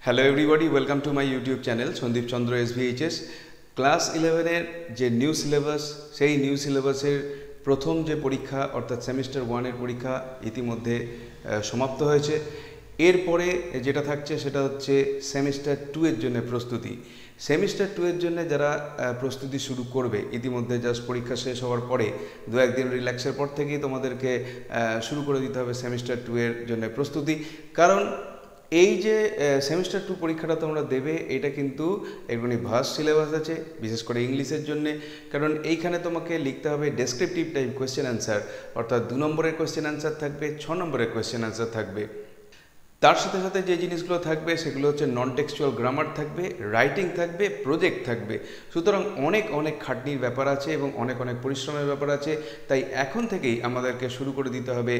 Hello everybody, welcome to my YouTube channel Sandip Chandra SVHS। Class 11-এর যে new syllabus, সেই new সিলেবাসের প্রথম যে পরীক্ষা অর্থাৎ সেমিস্টার 1-এর পরীক্ষা ইতিমধ্যে সমাপ্ত হয়েছে। এরপরে যেটা থাকছে সেটা হচ্ছে সেমিস্টার 2-এর জন্য প্রস্তুতি। সেমিস্টার 2-এর জন্য যারা প্রস্তুতি শুরু করবে, ইতিমধ্যে জাস্ট পরীক্ষা শেষ হওয়ার পরে 2-1 দিন রিল্যাক্সের পর থেকেই তোমাদেরকে শুরু করে দিতে হবে সেমিস্টার 2-এর জন্য প্রস্তুতি। কারণ এই যে সেমিস্টার 2 পরীক্ষাটা তোমরা দেবে, এটা কিন্তু একটুখানি ভাস্ট সিলেবাস আছে, বিশেষ করে ইংলিশের জন্যে। কারণ এইখানে তোমাকে লিখতে হবে ডেসক্রিপটিভ টাইপ কোয়েশ্চেন অ্যান্সার, অর্থাৎ 2 নম্বরের কোয়েশ্চেন অ্যান্সার থাকবে, 6 নম্বরের কোয়েশ্চেন অ্যান্সার থাকবে। তার সাথে সাথে যে জিনিসগুলো থাকবে সেগুলো হচ্ছে নন টেক্সচুয়াল গ্রামার থাকবে, রাইটিং থাকবে, প্রজেক্ট থাকবে। সুতরাং অনেক অনেক খাটনির ব্যাপার আছে এবং অনেক অনেক পরিশ্রমের ব্যাপার আছে। তাই এখন থেকেই আমাদেরকে শুরু করে দিতে হবে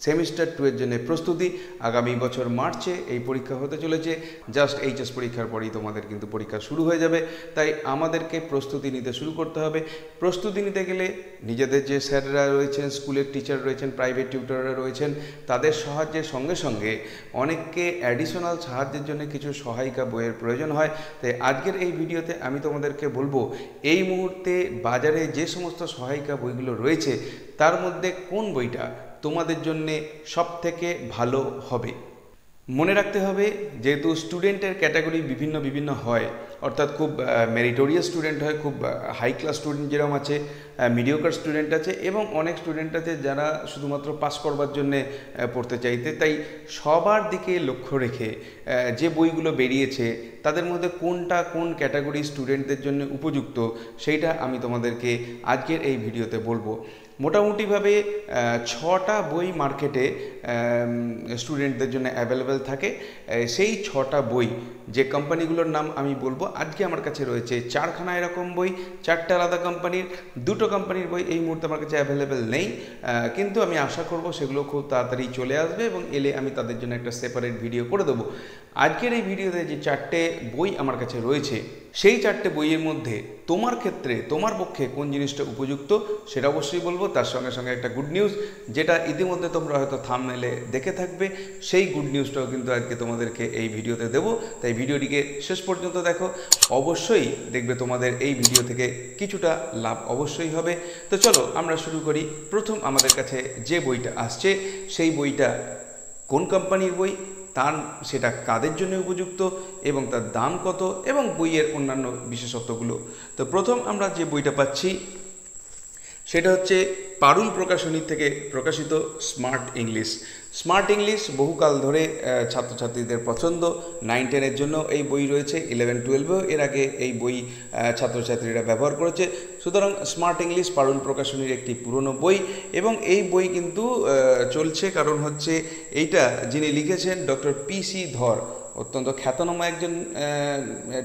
সেমিস্টার 2-এর জন্য প্রস্তুতি। আগামী বছর মার্চে এই পরীক্ষা হতে চলেছে। জাস্ট এইচএস পরীক্ষার পরেই তোমাদের কিন্তু পরীক্ষা শুরু হয়ে যাবে। তাই আমাদেরকে প্রস্তুতি নিতে শুরু করতে হবে। প্রস্তুতি নিতে গেলে নিজেদের যে স্যাররা রয়েছেন, স্কুলের টিচার রয়েছেন, প্রাইভেট টিউটররা রয়েছেন, তাদের সাহায্যের সঙ্গে সঙ্গে অনেককে অ্যাডিশনাল সাহায্যের জন্য কিছু সহায়িকা বইয়ের প্রয়োজন হয়। তাই আজকের এই ভিডিওতে আমি তোমাদেরকে বলবো এই মুহূর্তে বাজারে যে সমস্ত সহায়িকা বইগুলো রয়েছে তার মধ্যে কোন বইটা তোমাদের জন্যে সব থেকে ভালো হবে। মনে রাখতে হবে, যেহেতু স্টুডেন্টের ক্যাটাগরি বিভিন্ন বিভিন্ন হয়, অর্থাৎ খুব মেরিটোরিয়াস স্টুডেন্ট হয়, খুব হাই ক্লাস স্টুডেন্ট যেরকম আছে, মিডিওকার স্টুডেন্ট আছে এবং অনেক স্টুডেন্ট আছে যারা শুধুমাত্র পাস করবার জন্যে পড়তে চাইতে। তাই সবার দিকে লক্ষ্য রেখে যে বইগুলো বেরিয়েছে তাদের মধ্যে কোনটা কোন ক্যাটাগরি স্টুডেন্টদের জন্য উপযুক্ত, সেইটা আমি তোমাদেরকে আজকের এই ভিডিওতে বলবো। মোটামুটিভাবে 6টা বই মার্কেটে স্টুডেন্টদের জন্য অ্যাভেলেবেল থাকে। সেই 6টা বই, যে কোম্পানিগুলোর নাম আমি বলবো, আজকে আমার কাছে রয়েছে 4খানা এরকম বই, 4টে আলাদা কোম্পানির। 2টো কোম্পানির বই এই মুহূর্তে আমার কাছে অ্যাভেলেবেল নেই, কিন্তু আমি আশা করব সেগুলো খুব তাড়াতাড়ি চলে আসবে এবং এলে আমি তাদের জন্য একটা সেপারেট ভিডিও করে দেবো। আজকের এই ভিডিওতে যে 4টে বই আমার কাছে রয়েছে, সেই 4টে বইয়ের মধ্যে তোমার ক্ষেত্রে, তোমার পক্ষে কোন জিনিসটা উপযুক্ত সেটা অবশ্যই বলবো। তার সঙ্গে সঙ্গে একটা গুড নিউজ, যেটা ইতিমধ্যে তোমরা হয়তো থাম্বনেলে দেখে থাকবে, সেই গুড নিউজটাও কিন্তু আজকে তোমাদেরকে এই ভিডিওতে দেবো। তাই ভিডিওটিকে শেষ পর্যন্ত দেখো, অবশ্যই দেখবে তোমাদের এই ভিডিও থেকে কিছুটা লাভ অবশ্যই হবে। তো চলো আমরা শুরু করি। প্রথম আমাদের কাছে যে বইটা আসছে, সেই বইটা কোন কোম্পানির বই, সেটা কাদের জন্য উপযুক্ত এবং তার দাম কত এবং বইয়ের অন্যান্য বিশেষত্বগুলো। তো প্রথম আমরা যে বইটা পাচ্ছি সেটা হচ্ছে পারুল প্রকাশনী থেকে প্রকাশিত স্মার্ট ইংলিশ। স্মার্ট ইংলিশ বহুকাল ধরে ছাত্রছাত্রীদের পছন্দ। 9-10-এর জন্য এই বই রয়েছে, 11-12-এও এর আগে এই বই ছাত্রছাত্রীরা ব্যবহার করেছে। সুতরাং স্মার্ট ইংলিশ পারুল প্রকাশনীর একটি পুরনো বই এবং এই বই কিন্তু চলছে, কারণ হচ্ছে এইটা যিনি লিখেছেন ডক্টর PC ধর, অত্যন্ত খ্যাতনামা একজন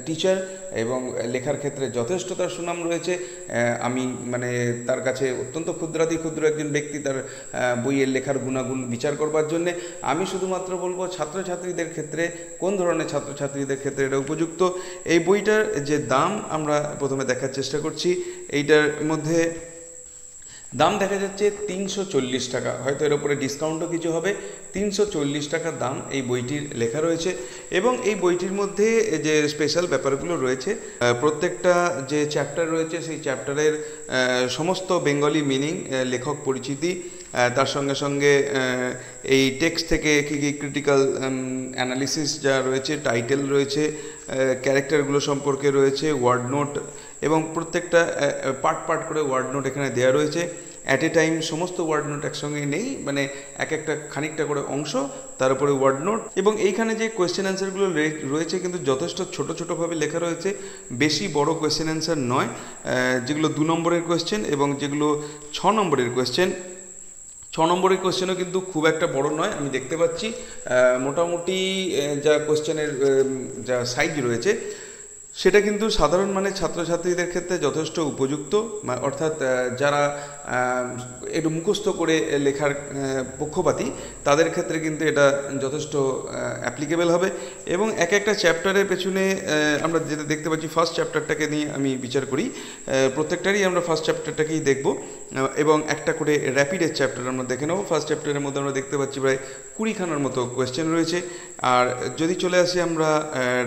টিচার এবং লেখার ক্ষেত্রে যথেষ্ট তার সুনাম রয়েছে। আমি তার কাছে অত্যন্ত ক্ষুদ্রাতি ক্ষুদ্র একজন ব্যক্তি তার বইয়ের লেখার গুণাগুণ বিচার করবার জন্যে। আমি শুধুমাত্র বলবো ছাত্রছাত্রীদের ক্ষেত্রে, কোন ধরনের ছাত্রছাত্রীদের ক্ষেত্রে এটা উপযুক্ত। এই বইটার যে দাম আমরা প্রথমে দেখার চেষ্টা করছি, এইটার মধ্যে দাম দেখা যাচ্ছে 340 টাকা, হয়তো এর উপরে ডিসকাউন্টও কিছু হবে। 340 টাকা দাম এই বইটির লেখা রয়েছে এবং এই বইটির মধ্যে যে স্পেশাল ব্যাপারগুলো রয়েছে, প্রত্যেকটা যে চ্যাপ্টার রয়েছে সেই চ্যাপ্টারের সমস্ত বেঙ্গলি মিনিং, লেখক পরিচিতি, তার সঙ্গে সঙ্গে এই টেক্সট থেকে কী কী ক্রিটিক্যাল অ্যানালিসিস যা রয়েছে, টাইটেল রয়েছে, ক্যারেক্টারগুলো সম্পর্কে রয়েছে, ওয়ার্ড নোট এবং প্রত্যেকটা পার্ট পার্ট করে ওয়ার্ড নোট এখানে দেওয়া রয়েছে। অ্যাট এ টাইম সমস্ত ওয়ার্ড নোট একসঙ্গে নেই, এক একটা খানিকটা করে অংশ, তার উপরে ওয়ার্ড নোট। এবং এইখানে যে কোয়েশ্চেন অ্যান্সারগুলো রয়েছে কিন্তু যথেষ্ট ছোট ছোটোভাবে লেখা রয়েছে, বেশি বড় কোয়েশ্চেন অ্যান্সার নয়। যেগুলো 2 নম্বরের কোয়েশ্চেন এবং যেগুলো 6 নম্বরের কোয়েশ্চেন, 6 নম্বরের কোয়েশ্চেনও কিন্তু খুব একটা বড় নয় আমি দেখতে পাচ্ছি। মোটামুটি যা কোয়েশ্চেনের যা সাইজ রয়েছে সেটা কিন্তু সাধারণ ছাত্রছাত্রীদের ক্ষেত্রে যথেষ্ট উপযুক্ত। অর্থাৎ যারা একটু মুখস্থ করে লেখার পক্ষপাতী, তাদের ক্ষেত্রে কিন্তু এটা যথেষ্ট অ্যাপ্লিকেবল হবে। এবং এক একটা চ্যাপ্টারের পেছনে আমরা যেটা দেখতে পাচ্ছি, ফার্স্ট চ্যাপ্টারটাকে নিয়ে আমি বিচার করি, প্রত্যেকটারই আমরা ফার্স্ট চ্যাপ্টারটাকেই দেখব এবং একটা করে র্যাপিডের চ্যাপ্টার আমরা দেখে নেব। ফার্স্ট চ্যাপ্টারের মধ্যে আমরা দেখতে পাচ্ছি প্রায় 20খানার মতো কোয়েশ্চেন রয়েছে। আর যদি চলে আসি আমরা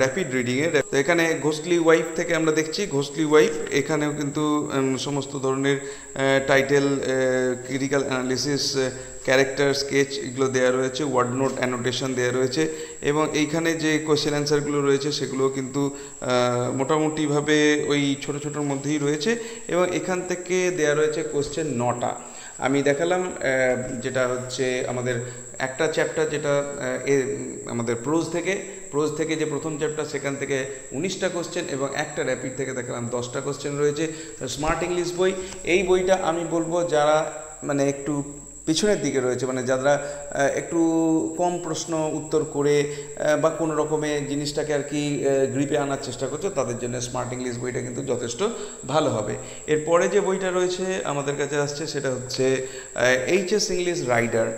র্যাপিড রিডিংয়ে, তো এখানে ঘোষলি ওয়াইফ থেকে আমরা দেখছি ঘোষলি ওয়াইফ, এখানেও কিন্তু সমস্ত ধরনের title, critical analysis, character sketch এগুলো দেওয়া রয়েছে, ওয়ার্ড নোট অ্যানোটেশন দেওয়া রয়েছে এবং এইখানে যে কোয়েশ্চেন অ্যান্সারগুলো রয়েছে সেগুলো কিন্তু মোটামুটিভাবে ওই ছোটো ছোটোর মধ্যেই রয়েছে এবং এখান থেকে দেওয়া রয়েছে কোয়েশ্চেন 9টা। আমি দেখালাম যেটা হচ্ছে আমাদের একটা চ্যাপ্টার, যেটা আমাদের প্রোজ থেকে যে প্রথম চ্যাপ্টার, সেখান থেকে 19টা কোশ্চেন এবং একটা র্যাপিড থেকে দেখালাম 10টা কোশ্চেন রয়েছে। স্মার্ট ইংলিশ বই, এই বইটা আমি বলবো যারা মানে একটু পিছনের দিকে রয়েছে, মানে যারা একটু কম প্রশ্ন উত্তর করে বা কোনো রকমে জিনিসটাকে আর কি গ্রিপে আনার চেষ্টা করছে, তাদের জন্য স্মার্ট ইংলিশ বইটা কিন্তু যথেষ্ট ভালো হবে। এরপরে যে বইটা রয়েছে আমাদের কাছে আসছে সেটা হচ্ছে HS English writer.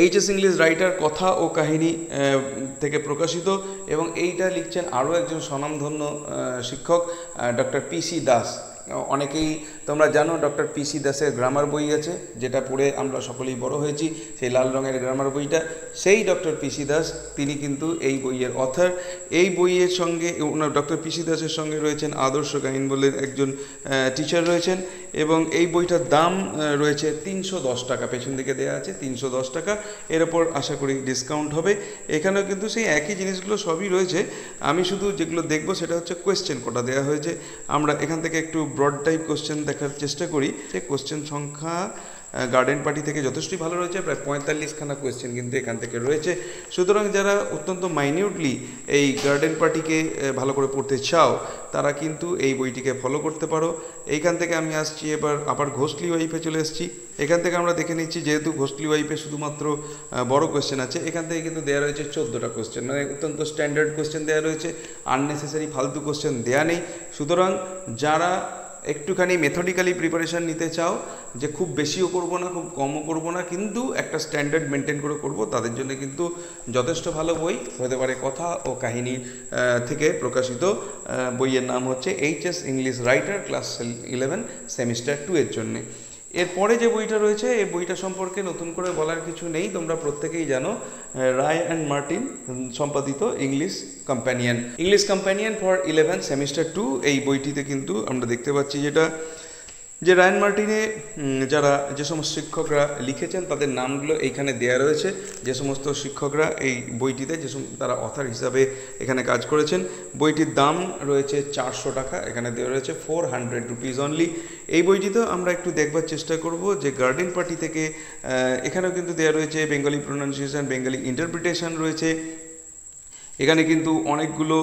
HS English writer কথা ও কাহিনী থেকে প্রকাশিত এবং এইটা লিখছেন আরও একজন স্বনামধন্য শিক্ষক, ডক্টর পিসি দাস। অনেকেই তোমরা জানো ডক্টর পিসি দাসের গ্রামার বই আছে, যেটা পড়ে আমরা সকলেই বড় হয়েছি, সেই লাল রঙের গ্রামার বইটা। সেই ডক্টর পিসি দাস তিনি কিন্তু এই বইয়ের অথর। এই বইয়ের সঙ্গে ডক্টর পিসি দাসের সঙ্গে রয়েছেন আদর্শ গাইন বলে একজন টিচার রয়েছেন এবং এই বইটার দাম রয়েছে 310 টাকা, পেছন দিকে দেওয়া আছে 310 টাকা। এর ওপর আশা করি ডিসকাউন্ট হবে। এখানেও কিন্তু সেই একই জিনিসগুলো সবই রয়েছে, আমি শুধু যেগুলো দেখব সেটা হচ্ছে কোয়েশ্চেন কটা দেওয়া হয়েছে। আমরা এখান থেকে একটু ব্রড টাইপ কোশ্চেন দেখার চেষ্টা করি। সেই কোশ্চেন সংখ্যা গার্ডেন পার্টি থেকে যথেষ্টই ভালো রয়েছে, প্রায় 45খানা কোয়েশ্চেন কিন্তু এখান থেকে রয়েছে। সুতরাং যারা অত্যন্ত মাইনিউটলি এই গার্ডেন পার্টিকে ভালো করে পড়তে চাও তারা কিন্তু এই বইটিকে ফলো করতে পারো। এইখান থেকে আমি আসছি এবার আবার ঘোষলি ওয়াইফে চলে এসেছি। এখান থেকে আমরা দেখে নিচ্ছি, যেহেতু ঘোষলি ওয়াইফে শুধুমাত্র বড় কোয়েশ্চেন আছে, এখান থেকে কিন্তু দেওয়া রয়েছে 14টা কোয়েশ্চেন, মানে অত্যন্ত স্ট্যান্ডার্ড কোয়েশ্চেন দেওয়া রয়েছে, আননেসেসারি ফালতু কোয়েশ্চেন দেওয়া নেই। সুতরাং যারা একটুখানি মেথডিক্যালি প্রিপারেশান নিতে চাও, যে খুব বেশিও করব না খুব কমও করব না, কিন্তু একটা স্ট্যান্ডার্ড মেনটেন করে করব, তাদের জন্য কিন্তু যথেষ্ট ভালো বই হতে পারে কথা ও কাহিনী থেকে প্রকাশিত। বইয়ের নাম হচ্ছে HS English writer class 11 semester 2 এর জন্যে। এরপরে যে বইটা রয়েছে এই বইটা সম্পর্কে নতুন করে বলার কিছু নেই, তোমরা প্রত্যেকেই জানো, রায় অ্যান্ড মার্টিন সম্পাদিত ইংলিশ কম্প্যানিয়ন ফর 11 সেমিস্টার 2। এই বইটিতে কিন্তু আমরা দেখতে পাচ্ছি যে রায়ান মার্টিনে যে সমস্ত শিক্ষকরা লিখেছেন তাদের নামগুলো এইখানে দেয়া রয়েছে, যে সমস্ত শিক্ষকরা এই বইটিতে তারা অথার হিসাবে এখানে কাজ করেছেন। বইটির দাম রয়েছে 400 টাকা, এখানে দেওয়া রয়েছে 400 রুপিস অনলি। এই বইটিতেও আমরা একটু দেখবার চেষ্টা করব যে গার্ডেন পার্টি থেকে এখানেও কিন্তু দেওয়া রয়েছে বেঙ্গলি প্রোনাউন্সিয়েশন, বেঙ্গলি ইন্টারপ্রিটেশন রয়েছে। এখানে কিন্তু অনেকগুলো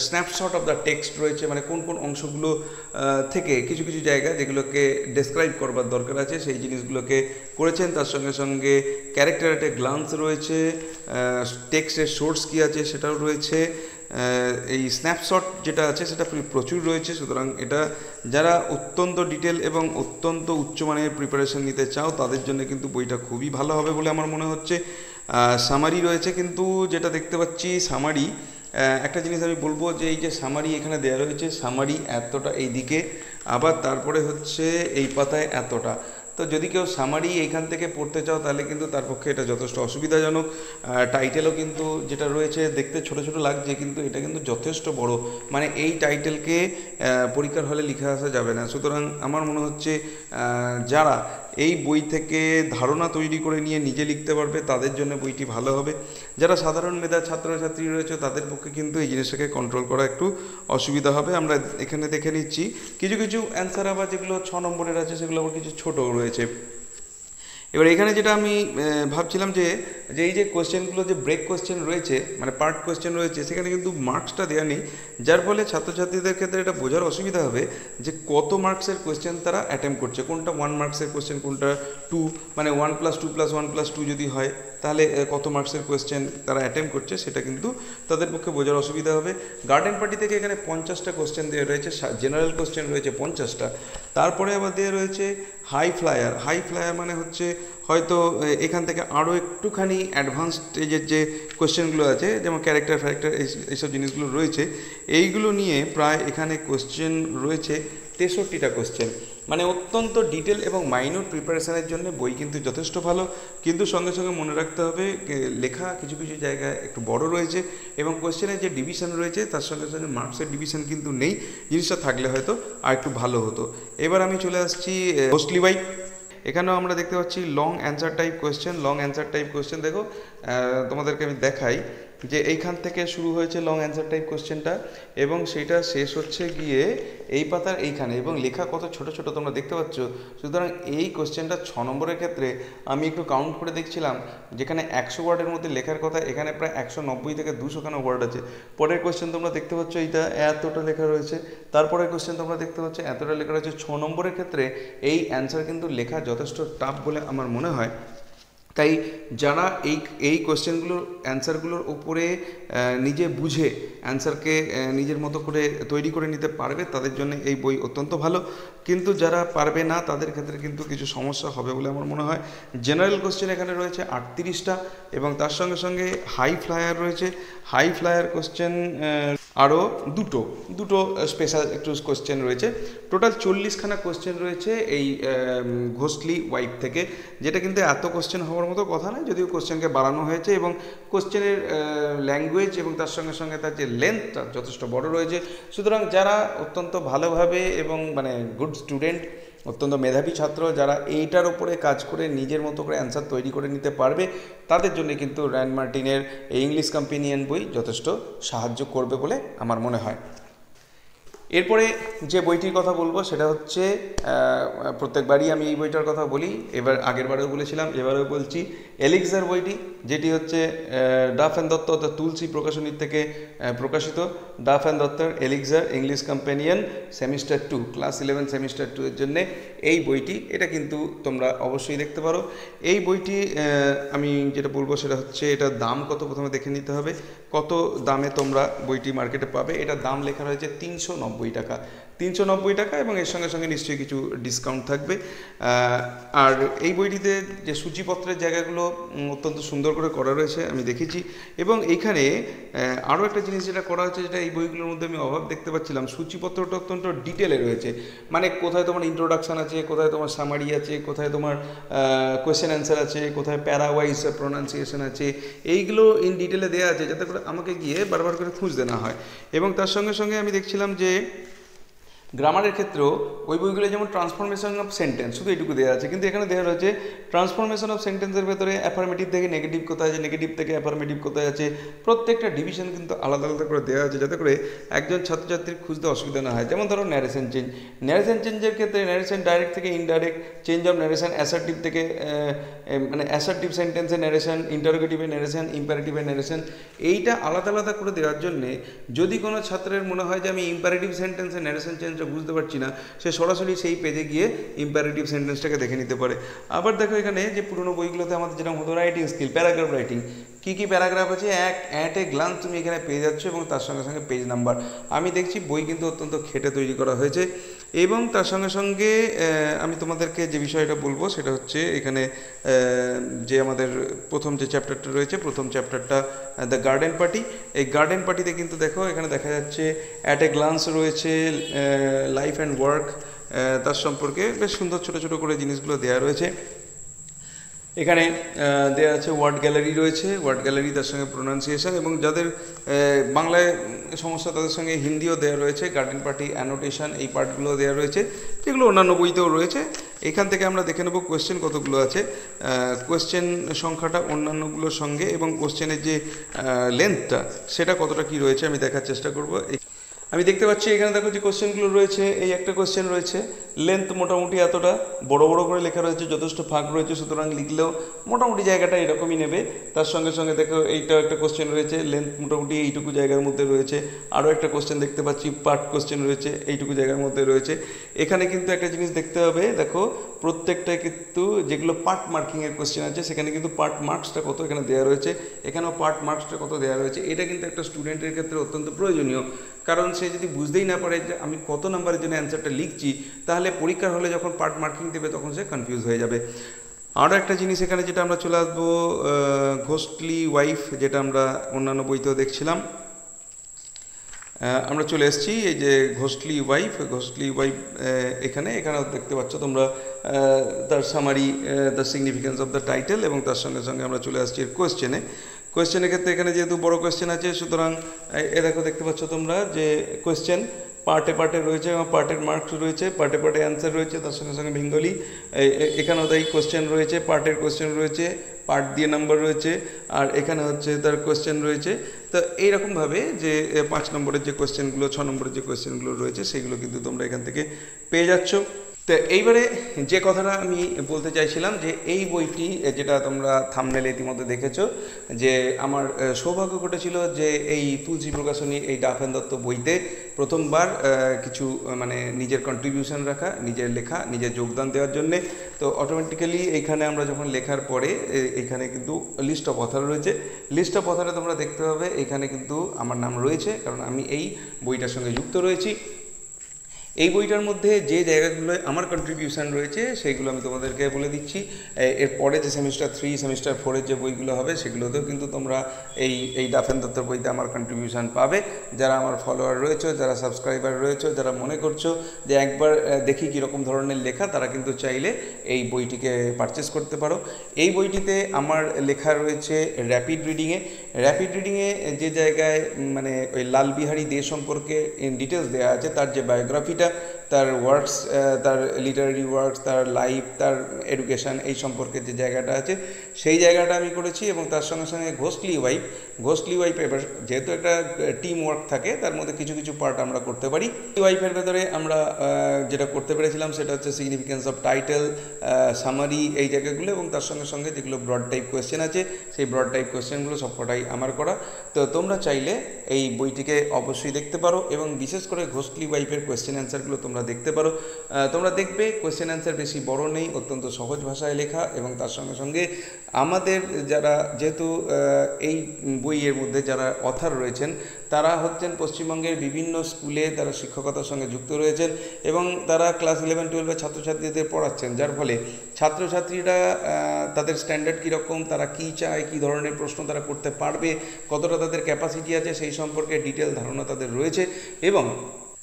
স্ন্যাপশট অফ দ্য টেক্সট রয়েছে, মানে কোন কোন অংশগুলো থেকে কিছু কিছু জায়গা যেগুলোকে ডেসক্রাইব করবার দরকার আছে সেই জিনিসগুলোকে করেছেন। তার সঙ্গে সঙ্গে ক্যারেক্টার এট এ গ্লান্স রয়েছে, টেক্সটের সোর্স কী আছে সেটাও রয়েছে, এই স্ন্যাপশট যেটা আছে সেটা প্রচুর রয়েছে। সুতরাং এটা যারা অত্যন্ত ডিটেল এবং অত্যন্ত উচ্চমানের প্রিপারেশন নিতে চাও তাদের জন্য কিন্তু বইটা খুবই ভালো হবে বলে আমার মনে হচ্ছে। সামারি রয়েছে, কিন্তু যেটা দেখতে পাচ্ছি সামারি, একটা জিনিস আমি বলবো যে এই যে সামারি এখানে দেওয়া রয়েছে, সামারি এতটা এইদিকে, আবার তারপরে হচ্ছে এই পাতায় এতটা। তো যদি কেউ সামারি এইখান থেকে পড়তে চাও তাহলে কিন্তু তার পক্ষে এটা যথেষ্ট অসুবিধাজনক। টাইটেলও কিন্তু যেটা রয়েছে দেখতে ছোট ছোট লাগছে, কিন্তু এটা কিন্তু যথেষ্ট বড়, মানে এই টাইটেলকে পরীক্ষার হলে লিখে আসা যাবে না। সুতরাং আমার মনে হচ্ছে যারা এই বই থেকে ধারণা তৈরি করে নিয়ে নিজে লিখতে পারবে তাদের জন্য বইটি ভালো হবে। যারা সাধারণ মেধা ছাত্রছাত্রী রয়েছে তাদের পক্ষে কিন্তু এই জিনিসটাকে কন্ট্রোল করা একটু অসুবিধা হবে। আমরা এখানে দেখে নিচ্ছি কিছু কিছু অ্যান্সার আবার যেগুলো 6 নম্বরের আছে সেগুলো আবার কিছু ছোটো রয়েছে। এবার এখানে যেটা আমি ভাবছিলাম যে এই যে কোশ্চেনগুলো যে ব্রেক কোশ্চেন রয়েছে, মানে পার্ট কোশ্চেন রয়েছে, সেখানে কিন্তু মার্কসটা দেওয়া নেই, যার ফলে ছাত্রছাত্রীদের ক্ষেত্রে এটা বোঝার অসুবিধা হবে যে কত মার্কসের কোশ্চেন তারা অ্যাটেম্প করছে, কোনটা 1 মার্কসের কোশ্চেন, কোনটা 2, মানে 1 + 2 + 1 + 2 যদি হয় তাহলে কত মার্কসের কোশ্চেন তারা অ্যাটেম্প করছে, সেটা কিন্তু তাদের পক্ষে বোঝার অসুবিধা হবে। গার্ডেন পার্টি থেকে এখানে 50টা কোশ্চেন দেওয়া রয়েছে, জেনারেল কোশ্চেন রয়েছে 50টা, তারপরে আবার দেওয়া রয়েছে হাই ফ্লায়ার। হাই ফ্লায়ার মানে হচ্ছে হয়তো এখান থেকে আরও একটুখানি অ্যাডভান্স স্টেজের যে কোশ্চেনগুলো আছে, যেমন ক্যারেক্টার ফ্যারেক্টার এইসব জিনিসগুলো রয়েছে, এইগুলো নিয়ে প্রায় এখানে কোশ্চেন রয়েছে 63টা কোশ্চেন। মানে অত্যন্ত ডিটেল এবং মাইনর প্রিপারেশানের জন্য বই কিন্তু যথেষ্ট ভালো, কিন্তু সঙ্গে সঙ্গে মনে রাখতে হবে লেখা কিছু কিছু জায়গায় একটু বড় রয়েছে এবং কোশ্চেনের যে ডিভিশন রয়েছে তার সঙ্গে সঙ্গে মার্কসের ডিভিশন কিন্তু নেই, জিনিসটা থাকলে হয়তো আর একটু ভালো হতো। এবার আমি চলে আসছি মোস্টলি বাই। এখানেও আমরা দেখতে পাচ্ছি long answer type question. Long answer type question দেখো, তোমাদেরকে আমি দেখাই যে এইখান থেকে শুরু হয়েছে লং অ্যান্সার টাইপ কোয়েশ্চেনটা এবং সেটা শেষ হচ্ছে গিয়ে এই পাতার এইখানে, এবং লেখা কত ছোট ছোট তোমরা দেখতে পাচ্ছ। সুতরাং এই কোয়েশ্চেনটা 6 নম্বরের ক্ষেত্রে আমি একটু কাউন্ট করে দেখছিলাম, যেখানে 100 ওয়ার্ডের মধ্যে লেখার কথা এখানে প্রায় 190 থেকে 200 খানা ওয়ার্ড আছে। পরের কোয়েশ্চেন তোমরা দেখতে পাচ্ছ এইটা এতটা লেখা রয়েছে, তারপরের কোয়েশ্চেন তোমরা দেখতে পাচ্ছ এতটা লেখা রয়েছে। 6 নম্বরের ক্ষেত্রে এই অ্যান্সার কিন্তু লেখা যথেষ্ট টাফ বলে আমার মনে হয়। তাই যারা এই কোয়েশ্চেনগুলোর অ্যান্সারগুলোর উপরে নিজে বুঝে অ্যান্সারকে নিজের মতো করে তৈরি করে নিতে পারবে তাদের জন্য এই বই অত্যন্ত ভালো, কিন্তু যারা পারবে না তাদের ক্ষেত্রে কিন্তু কিছু সমস্যা হবে বলে আমার মনে হয়। জেনারেল কোয়েশ্চেন এখানে রয়েছে 38টা এবং তার সঙ্গে সঙ্গে হাই ফ্লায়ার রয়েছে। হাই ফ্লায়ার কোয়েশ্চেন আরও দুটো স্পেশাল একটু কোয়েশ্চেন রয়েছে। টোটাল 40খানা কোয়েশ্চেন রয়েছে এই ঘোষলি ওয়াইপ থেকে, যেটা কিন্তু এত কোয়েশ্চেন হওয়ার মতো কথা নয়, যদিও কোয়েশ্চেনকে বাড়ানো হয়েছে এবং কোয়েশ্চেনের ল্যাঙ্গুয়েজ এবং তার সঙ্গে সঙ্গে তার যে লেন্থটা যথেষ্ট বড় রয়েছে। সুতরাং যারা অত্যন্ত ভালোভাবে এবং মানে গুড স্টুডেন্ট, অত্যন্ত মেধাবী ছাত্র, যারা এইটার উপরে কাজ করে নিজের মতো করে অ্যান্সার তৈরি করে নিতে পারবে তাদের জন্য কিন্তু র্যান্ড মার্টিনের এই ইংলিশ কম্পেনিয়ন বই যথেষ্ট সাহায্য করবে বলে আমার মনে হয়। এরপরে যে বইটির কথা বলবো সেটা হচ্ছে, প্রত্যেকবারই আমি এই বইটার কথা বলি, এবার আগেরবারেও বলেছিলাম এবারেও বলছি, এলিক্সার বইটি, যেটি হচ্ছে ডাফ অ্যান্ড দত্ত অর্থাৎ তুলসী প্রকাশনীর থেকে প্রকাশিত। ডাফ অ্যান্ড দত্তর elixir English companion semester 2, class 11 semester 2 এর জন্যে এই বইটি। এটা কিন্তু তোমরা অবশ্যই দেখতে পারো। এই বইটি আমি যেটা বলবো সেটা হচ্ছে, এটার দাম কত প্রথমে দেখে নিতে হবে, কত দামে তোমরা বইটি মার্কেটে পাবে। এটার দাম লেখা রয়েছে 390 টাকা, 390 টাকা, এবং এর সঙ্গে সঙ্গে নিশ্চয়ই কিছু ডিসকাউন্ট থাকবে। আর এই বইটিতে যে সূচিপত্রের জায়গাগুলো অত্যন্ত সুন্দর করে করা রয়েছে আমি দেখেছি, এবং এইখানে আরও একটা জিনিস যেটা করা হচ্ছে, যেটা এই বইগুলোর মধ্যে আমি অভাব দেখতে পাচ্ছিলাম, সূচিপত্রটা অত্যন্ত ডিটেলে রয়েছে। মানে কোথায় তোমার ইন্ট্রোডাকশান আছে, কোথায় তোমার সামারি আছে, কোথায় তোমার কোয়েশ্চেন অ্যান্সার আছে, কোথায় প্যারাওয়াইজ প্রোনাউন্সিয়েশন আছে, এইগুলো ইন ডিটেলে দেওয়া আছে, যাতে করে আমাকে গিয়ে বারবার করে খুঁজতে না হয়। এবং তার সঙ্গে সঙ্গে আমি দেখছিলাম যে গ্রামারের ক্ষেত্রেও ওই বইগুলো যেমন ট্রান্সফরমেশন অফ সেন্টেন্স শুধু এটুকু দেওয়া আছে, কিন্তু এখানে দেওয়া রয়েছে ট্রান্সফরমেশন অফ সেন্টেন্সের ভেতরে অ্যাফার্মেটিভ থেকে নেগেটিভ কোথায় আছে, নেগেটিভ থেকে অ্যাফার্মেটিভ কোথায় আছে, প্রত্যেকটা ডিভিশন কিন্তু আলাদা আলাদা করে দেওয়া আছে, যাতে করে একজন ছাত্রছাত্রীর খুঁজতে অসুবিধা না হয়। যেমন ধরো ন্যারেশন চেঞ্জ, ন্যারেশন চেঞ্জের ক্ষেত্রে ন্যারেশন ডাইরেক্ট থেকে indirect, change of narration assertive থেকে মানে অ্যাসার্টিভ সেন্টেন্সের ন্যারেশন, ইন্টারোগেটিভের ন্যারেশন, ইম্পারেটিভের ন্যারেশন, এইটা আলাদা আলাদা করে দেওয়ার জন্যে যদি কোনো ছাত্রের মনে হয় যে আমি ইম্পারেটিভ সেন্টেন্সের ন্যারেশন চেঞ্জটা বুঝতে পারছি না, সে সরাসরি সেই পেজে গিয়ে ইম্পারেটিভ সেন্টেন্সটাকে দেখে নিতে পারে। আবার দেখো এখানে যে পুরোনো বইগুলোতে আমাদের যেরকম হতো রাইটিং স্কিল, প্যারাগ্রাফ রাইটিং, কী কী প্যারাগ্রাফ আছে অ্যাট এ গ্লান্স তুমি এখানে পেয়ে যাচ্ছ, এবং তার সঙ্গে সঙ্গে পেজ নাম্বার। আমি দেখছি বই কিন্তু অত্যন্ত খেটে তৈরি করা হয়েছে। এবং তার সঙ্গে সঙ্গে আমি তোমাদেরকে যে বিষয়টা বলবো সেটা হচ্ছে, এখানে যে আমাদের প্রথম যে চ্যাপ্টারটা রয়েছে, প্রথম চ্যাপ্টারটা দ্য গার্ডেন পার্টি, এই গার্ডেন পার্টিতে কিন্তু দেখো এখানে দেখা যাচ্ছে অ্যাট এ গ্লান্স রয়েছে, লাইফ অ্যান্ড ওয়ার্ক, তার সম্পর্কে বেশ সুন্দর ছোটো ছোটো করে জিনিসগুলো দেওয়া রয়েছে। এখানে দেওয়া আছে ওয়ার্ড গ্যালারি রয়েছে, ওয়ার্ড গ্যালারি, তার সঙ্গে প্রোনাউন্সিয়েশন, এবং যাদের বাংলায় সমস্যা তাদের সঙ্গে হিন্দিও দেওয়া রয়েছে, গার্ডেন পার্টি অ্যানোটেশন, এই পার্টগুলো দেওয়া রয়েছে, যেগুলো অন্যান্য বইতেও রয়েছে। এখান থেকে আমরা দেখে নেব কোয়েশ্চেন কতগুলো আছে, কোয়েশ্চেন সংখ্যাটা অন্যান্যগুলোর সঙ্গে, এবং কোয়েশ্চেনের যে লেন্থটা সেটা কতটা কী রয়েছে আমি দেখার চেষ্টা করব। আমি দেখতে পাচ্ছি এখানে দেখো যে কোশ্চেনগুলো রয়েছে, এই একটা কোশ্চেন রয়েছে লেন্থ মোটামুটি এতটা, বড় বড় করে লেখা রয়েছে, যথেষ্ট ফাঁক রয়েছে, সুতরাং লিখলেও মোটামুটি জায়গাটা এরকমই নেবে। তার সঙ্গে সঙ্গে দেখো এইটাও একটা কোশ্চেন রয়েছে, লেন্থ মোটামুটি এইটুকু জায়গার মধ্যে রয়েছে। আরও একটা কোশ্চেন দেখতে পাচ্ছি, পার্ট কোশ্চেন রয়েছে, এইটুকু জায়গার মধ্যে রয়েছে। এখানে কিন্তু একটা জিনিস দেখতে হবে, দেখো প্রত্যেকটা কিন্তু যেগুলো পার্ট মার্কিংয়ের কোশ্চেন আছে সেখানে কিন্তু পার্ট মার্কসটা কত এখানে দেওয়া রয়েছে, এখানেও পার্ট মার্কসটা কত দেওয়া রয়েছে। এটা কিন্তু একটা স্টুডেন্টের ক্ষেত্রে অত্যন্ত প্রয়োজনীয়, কারণ সে যদি বুঝতেই না পারে যে আমি কত নাম্বারের জন্য অ্যান্সারটা লিখছি, তাহলে পরীক্ষার হলে যখন পার্ট মার্কিং দেবে তখন সে কনফিউজ হয়ে যাবে। আরও একটা জিনিস এখানে যেটা আমরা চলে আসবো, ঘোস্টলি ওয়াইফ, যেটা আমরা অন্যান্য বইতেও দেখছিলাম। আমরা চলে এসেছি এই যে ঘোস্টলি ওয়াইফ এখানেও দেখতে পাচ্ছ তোমরা তার summary, the significance of the title, এবং তার সঙ্গে সঙ্গে আমরা চলে আসছি কোয়েশ্চেনের ক্ষেত্রে এখানে যেহেতু বড় কোয়েশ্চেন আছে, সুতরাং দেখো দেখতে পাচ্ছ তোমরা যে কোয়েশ্চেন পার্টে রয়েছে এবং পার্টের মার্কস রয়েছে, পার্টে অ্যান্সার রয়েছে, তার সঙ্গে সঙ্গে বেঙ্গলি। এখানেও তাই কোয়েশ্চেন রয়েছে, পার্টের কোয়েশ্চেন রয়েছে, পার্ট দিয়ে নাম্বার রয়েছে, আর এখানে হচ্ছে তার কোয়েশ্চেন রয়েছে। তো এইরকমভাবে যে 5 নম্বরের যে কোয়েশ্চেনগুলো, 6 নম্বরের যে কোয়েশ্চেনগুলো রয়েছে সেগুলো কিন্তু তোমরা এখান থেকে পেয়ে যাচ্ছ। তো এইবারে যে কথাটা আমি বলতে চাইছিলাম, যে এই বইটি যেটা তোমরা থাম্বনেলে ইতিমধ্যে দেখেছো, যে আমার সৌভাগ্য ঘটেছিল যে এই তুলসী প্রকাশনী এই ডাফেন দত্ত বইতে প্রথমবার কিছু মানে নিজের কন্ট্রিবিউশন রাখা, নিজের লেখা, নিজের যোগদান দেওয়ার জন্যে। তো অটোমেটিক্যালি এইখানে আমরা যখন লেখার পরে এইখানে কিন্তু লিস্ট অফ অথার রয়েছে, লিস্ট অফ অথারে তোমরা দেখতে পাবে এখানে কিন্তু আমার নাম রয়েছে, কারণ আমি এই বইটার সঙ্গে যুক্ত রয়েছি। এই বইটার মধ্যে যে জায়গাগুলোয় আমার কন্ট্রিবিউশন রয়েছে সেইগুলো আমি তোমাদেরকে বলে দিচ্ছি। এরপরে যে সেমিস্টার 3, সেমিস্টার 4-এর যে বইগুলো হবে সেগুলোতেও কিন্তু তোমরা এই ডাফেন দত্তর বইতে আমার কন্ট্রিবিউশন পাবে। যারা আমার ফলোয়ার রয়েছে, যারা সাবস্ক্রাইবার রয়েছে, যারা মনে করছো যে একবার দেখি কীরকম ধরনের লেখা, তারা কিন্তু চাইলে এই বইটিকে পারচেস করতে পারো। এই বইটিতে আমার লেখা রয়েছে র্যাপিড রিডিংয়ে যে জায়গায় মানে ওই লাল বিহারী দে সম্পর্কে ইন ডিটেলস দেওয়া আছে, তার যে বায়োগ্রাফিটা, তার ওয়ার্কস, তার লিটারারি ওয়ার্কস, তার লাইফ, তার এডুকেশান, এই সম্পর্কে যে জায়গাটা আছে সেই জায়গাটা আমি করেছি। এবং তার সঙ্গে সঙ্গে ঘোস্টলি ওয়াইফ এবার যেহেতু একটা টিম ওয়ার্ক থাকে, তার মধ্যে কিছু কিছু পার্ট আমরা করতে পারি। ওয়াইফের ভেতরে আমরা যেটা করতে পেরেছিলাম সেটা হচ্ছে সিগনিফিকেন্স অফ টাইটেল, সামারি, এই জায়গাগুলো, এবং তার সঙ্গে সঙ্গে যেগুলো ব্রড টাইপ কোয়েশ্চেন আছে সেই ব্রড টাইপ কোয়েশ্চেনগুলো সবকটাই আমার করা। তো তোমরা চাইলে এই বইটিকে অবশ্যই দেখতে পারো, এবং বিশেষ করে ঘোস্টলি ওয়াইফের কোয়েশ্চেন অ্যান্সারগুলো তোমরা দেখতে পারো। তোমরা দেখবে কোয়েশ্চেন অ্যান্সার বেশি বড় নেই, অত্যন্ত সহজ ভাষায় লেখা, এবং তার সঙ্গে সঙ্গে আমাদের যারা যেহেতু এই বইয়ের মধ্যে যারা অথার রয়েছেন তারা হচ্ছেন পশ্চিমবঙ্গের বিভিন্ন স্কুলে তারা শিক্ষকতার সঙ্গে যুক্ত রয়েছেন, এবং তারা ক্লাস 11-12-এর ছাত্রছাত্রীদের পড়াচ্ছেন, যার ফলে ছাত্রছাত্রীরা তাদের স্ট্যান্ডার্ড কীরকম, তারা কী চায়, কী ধরনের প্রশ্ন তারা করতে পারবে, কতটা তাদের ক্যাপাসিটি আছে সেই সম্পর্কে ডিটেল ধারণা তাদের রয়েছে। এবং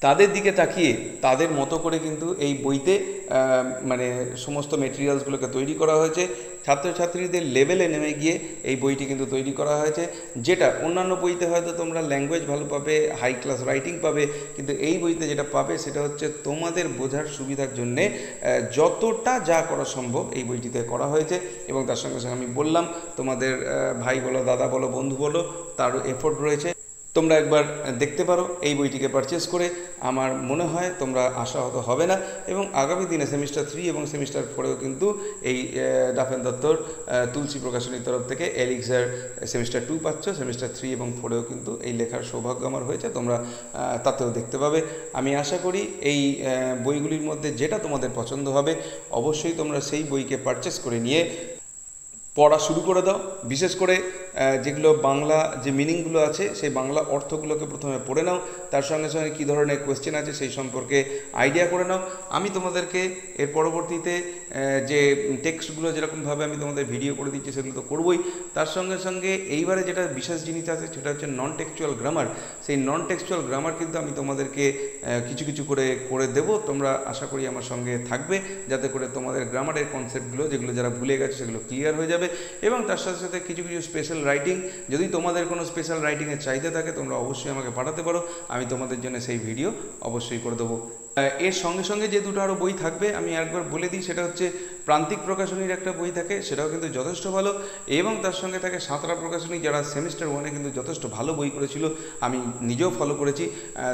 তাদের দিকে তাকিয়ে তাদের মতো করে কিন্তু এই বইতে মানে সমস্ত মেটেরিয়ালসগুলোকে তৈরি করা হয়েছে। ছাত্রছাত্রীদের লেভেলে নেমে গিয়ে এই বইটি কিন্তু তৈরি করা হয়েছে, যেটা অন্যান্য বইতে হয়তো তোমরা ল্যাঙ্গুয়েজ ভালো পাবে, হাই ক্লাস রাইটিং পাবে, কিন্তু এই বইতে যেটা পাবে সেটা হচ্ছে তোমাদের বোঝার সুবিধার জন্যে যতটা যা করা সম্ভব এই বইটিতে করা হয়েছে। এবং তার সঙ্গে সঙ্গে আমি বললাম তোমাদের ভাই বলো, দাদা বলো, বন্ধু বলো, তারও এফোর্ট রয়েছে। তোমরা একবার দেখতে পারো এই বইটিকে পারচেস করে, আমার মনে হয় তোমরা আশাহত হবে না। এবং আগামী দিনে সেমিস্টার 3 এবং সেমিস্টার 4-এও কিন্তু এই ডাফেন দত্তর তুলসী প্রকাশনীর তরফ থেকে এলিক্সার সেমিস্টার 2 পাচ্ছ, সেমিস্টার 3 এবং 4-এও কিন্তু এই লেখার সৌভাগ্য আমার হয়েছে, তোমরা তাতেও দেখতে পাবে। আমি আশা করি এই বইগুলির মধ্যে যেটা তোমাদের পছন্দ হবে অবশ্যই তোমরা সেই বইকে পারচেস করে নিয়ে পড়া শুরু করে দাও। বিশেষ করে যেগুলো বাংলা যে মিনিংগুলো আছে সেই বাংলা অর্থগুলোকে প্রথমে পড়ে নাও, তার সঙ্গে সঙ্গে কী ধরনের কোয়েশ্চেন আছে সেই সম্পর্কে আইডিয়া করে নাও। আমি তোমাদেরকে এর পরবর্তীতে যে টেক্সটগুলো যেরকমভাবে আমি তোমাদের ভিডিও করে দিচ্ছি সেগুলো তো করবই, তার সঙ্গে সঙ্গে এইবারে যেটা বিশেষ জিনিস আছে সেটা হচ্ছে নন টেক্সচুয়াল গ্রামার। সেই নন টেক্সচুয়াল গ্রামার কিন্তু আমি তোমাদেরকে কিছু কিছু করে দেবো। তোমরা আশা করি আমার সঙ্গে থাকবে, যাতে করে তোমাদের গ্রামারের কনসেপ্টগুলো যেগুলো যারা ভুলে গেছে সেগুলো ক্লিয়ার হয়ে যাবে। এবং তার সাথে সাথে কিছু কিছু স্পেশাল রাইটিং, যদি তোমাদের কোনো স্পেশাল রাইটিংয়ের চাহিদা থাকে তোমরা অবশ্যই আমাকে পাঠাতে পারো, আমি তোমাদের জন্য সেই ভিডিও অবশ্যই করে দেবো। এর সঙ্গে সঙ্গে যে দুটো আরও বই থাকবে আমি একবার বলে দিই, সেটা হচ্ছে প্রান্তিক প্রকাশনীর একটা বই থাকে, সেটাও কিন্তু যথেষ্ট ভালো, এবং তার সঙ্গে থাকে সাঁতরা প্রকাশনী, যারা সেমিস্টার 1-এ কিন্তু যথেষ্ট ভালো বই করেছিল, আমি নিজেও ফলো করেছি।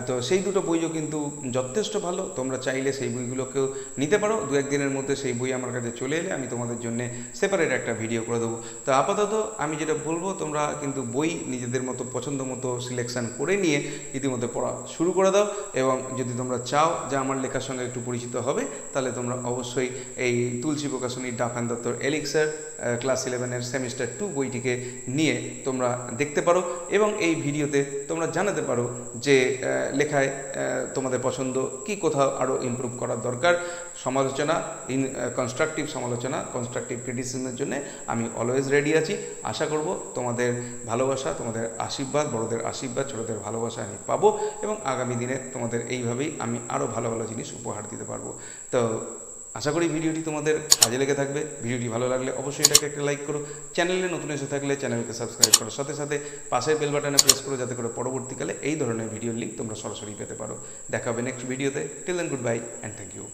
তো সেই দুটো বইও কিন্তু যথেষ্ট ভালো, তোমরা চাইলে সেই বইগুলোকেও নিতে পারো। 2-1 দিনের মধ্যে সেই বই আমার কাছে চলে এলে আমি তোমাদের জন্য সেপারেট একটা ভিডিও করে দেবো। তো আপাতত আমি যেটা বলবো, তোমরা কিন্তু বই নিজেদের মতো পছন্দ মতো সিলেকশন করে নিয়ে ইতিমধ্যে পড়া শুরু করে দাও। এবং যদি তোমরা চাও যে আমার লেখার সঙ্গে একটু পরিচিত হবে, তাহলে তোমরা অবশ্যই এই তুলসী প্রকাশনীর ডাফান দত্তর এলিক্সার ক্লাস 11-এর সেমিস্টার 2 বইটিকে নিয়ে তোমরা দেখতে পারো, এবং এই ভিডিওতে তোমরা জানাতে পারো যে লেখায় তোমাদের পছন্দ কি, কোথাও আরও ইমপ্রুভ করার দরকার। সমালোচনা, কনস্ট্রাকটিভ সমালোচনা, কনস্ট্রাকটিভ ক্রিটিসিজমের জন্য আমি অলওয়েজ রেডি আছি। আশা করব তোমাদের ভালোবাসা, তোমাদের আশীর্বাদ, বড়দের আশীর্বাদ, ছোটদের ভালোবাসা আমি পাবো, এবং আগামী দিনে তোমাদের এইভাবেই আমি আরও ভালো ভালো জিনিস উপহার দিতে পারবো। তো আশা করি ভিডিওটি তোমাদের কাজে লেগে থাকবে। ভিডিওটি ভালো লাগলে অবশ্যই এটাকে একটা লাইক করো। চ্যানেলে নতুন এসে থাকলে চ্যানেলকে সাবস্ক্রাইব করার সাথে সাথে পাশের বেল বাটনে প্রেস করো, যাতে করে পরবর্তীকালে এই ধরনের ভিডিওর লিঙ্ক তোমরা সরাসরি পেতে পারো। দেখা হবে নেক্সট ভিডিওতে। Till then, goodbye and thank you.